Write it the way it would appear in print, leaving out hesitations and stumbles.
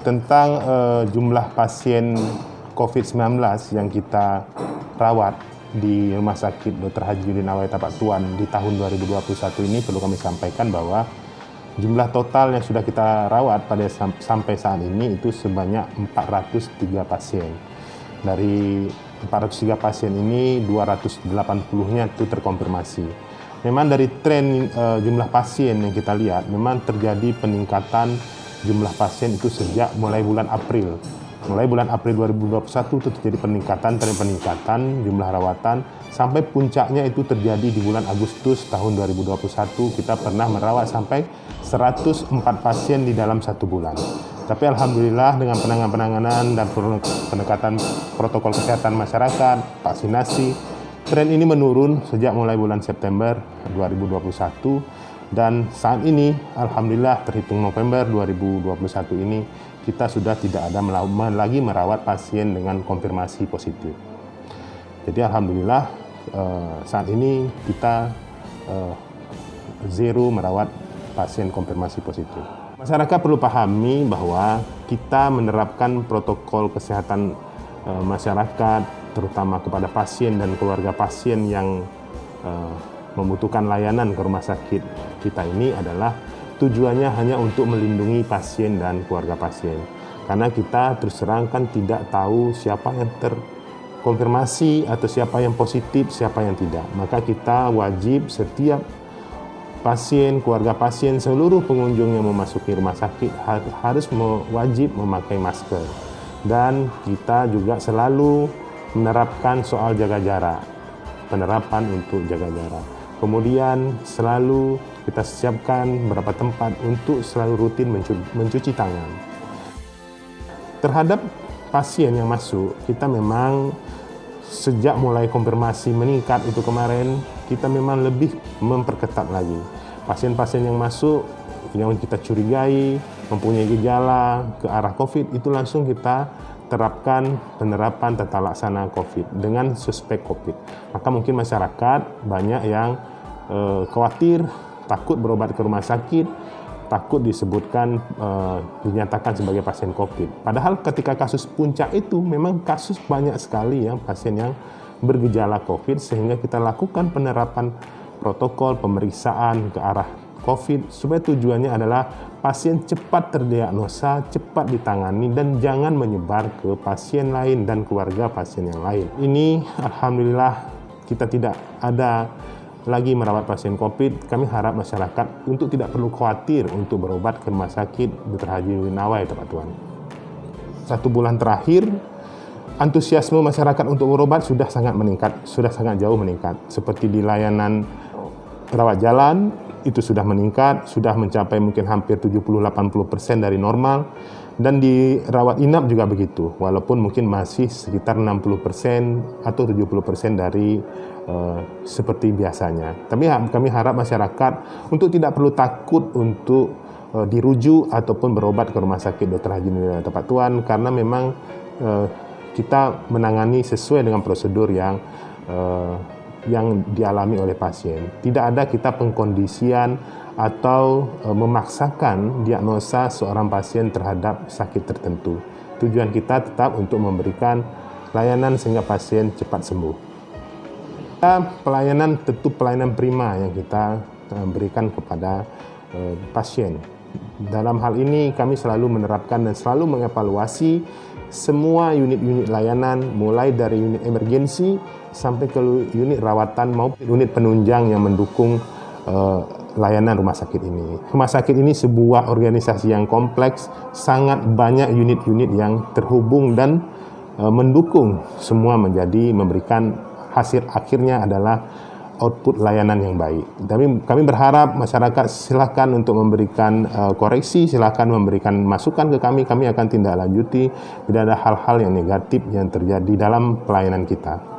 tentang jumlah pasien COVID-19 yang kita rawat di Rumah Sakit Dr. Haji Udin Awai Tapak Tuan di tahun 2021 ini perlu kami sampaikan bahwa jumlah total yang sudah kita rawat sampai saat ini itu sebanyak 403 pasien. Dari 403 pasien ini 280-nya itu terkonfirmasi. Memang dari tren jumlah pasien yang kita lihat memang terjadi peningkatan jumlah pasien itu sejak mulai bulan April. Mulai bulan April 2021 itu terjadi tren peningkatan jumlah rawatan sampai puncaknya itu terjadi di bulan Agustus tahun 2021. Kita pernah merawat sampai 104 pasien di dalam 1 bulan. Tapi alhamdulillah dengan penanganan dan pendekatan protokol kesehatan masyarakat, vaksinasi, tren ini menurun sejak mulai bulan September 2021 dan saat ini alhamdulillah terhitung November 2021 ini kita sudah tidak ada lagi merawat pasien dengan konfirmasi positif. Jadi alhamdulillah saat ini kita zero merawat pasien konfirmasi positif. Masyarakat perlu pahami bahwa kita menerapkan protokol kesehatan masyarakat, terutama kepada pasien dan keluarga pasien yang membutuhkan layanan ke rumah sakit kita ini adalah tujuannya hanya untuk melindungi pasien dan keluarga pasien. Karena kita terus terang kan tidak tahu siapa yang terkonfirmasi atau siapa yang positif, siapa yang tidak. Maka kita wajib setiap pasien, keluarga pasien, seluruh pengunjung yang memasuki rumah sakit harus wajib memakai masker. Dan kita juga selalu menerapkan soal jaga jarak, penerapan untuk jaga jarak. Kemudian selalu kita siapkan beberapa tempat untuk selalu rutin mencuci tangan. Terhadap pasien yang masuk, kita memang sejak mulai konfirmasi meningkat itu kemarin, kita memang lebih memperketat lagi. Pasien-pasien yang masuk, yang kita curigai, mempunyai gejala ke arah COVID, itu langsung kita terapkan penerapan tata laksana COVID dengan suspek COVID. Maka mungkin masyarakat banyak yang khawatir, takut berobat ke rumah sakit, takut disebutkan dinyatakan sebagai pasien COVID. Padahal ketika kasus puncak itu memang kasus banyak sekali yang pasien yang bergejala COVID sehingga kita lakukan penerapan protokol pemeriksaan ke arah COVID supaya tujuannya adalah pasien cepat terdiagnosa, cepat ditangani dan jangan menyebar ke pasien lain dan keluarga pasien yang lain. Ini alhamdulillah kita tidak ada lagi merawat pasien COVID. Kami harap masyarakat untuk tidak perlu khawatir untuk berobat ke rumah sakit Dr. Haji Udin Awai Tapak Tuan. 1 bulan terakhir antusiasme masyarakat untuk berobat sudah sangat meningkat, sudah sangat jauh meningkat. Seperti di layanan rawat jalan itu sudah meningkat, sudah mencapai mungkin hampir 70-80% dari normal. Dan di rawat inap juga begitu, walaupun mungkin masih sekitar 60% atau 70% dari seperti biasanya. Tapi kami harap masyarakat untuk tidak perlu takut untuk dirujuk ataupun berobat ke rumah sakit Dr. Haji Udin Awai Tapak Tuan karena memang kita menangani sesuai dengan prosedur yang dialami oleh pasien. Tidak ada kita pengkondisian atau memaksakan diagnosa seorang pasien terhadap sakit tertentu. Tujuan kita tetap untuk memberikan layanan sehingga pasien cepat sembuh. Pelayanan tentu pelayanan prima yang kita berikan kepada pasien. Dalam hal ini kami selalu menerapkan dan selalu mengevaluasi semua unit-unit layanan mulai dari unit emergensi sampai ke unit rawatan maupun unit penunjang yang mendukung layanan rumah sakit ini. Rumah sakit ini sebuah organisasi yang kompleks, sangat banyak unit-unit yang terhubung dan mendukung semua memberikan hasil akhirnya adalah output layanan yang baik. Tapi kami berharap masyarakat silakan untuk memberikan koreksi, silakan memberikan masukan ke kami akan tindak lanjuti bila ada hal-hal yang negatif yang terjadi dalam pelayanan kita.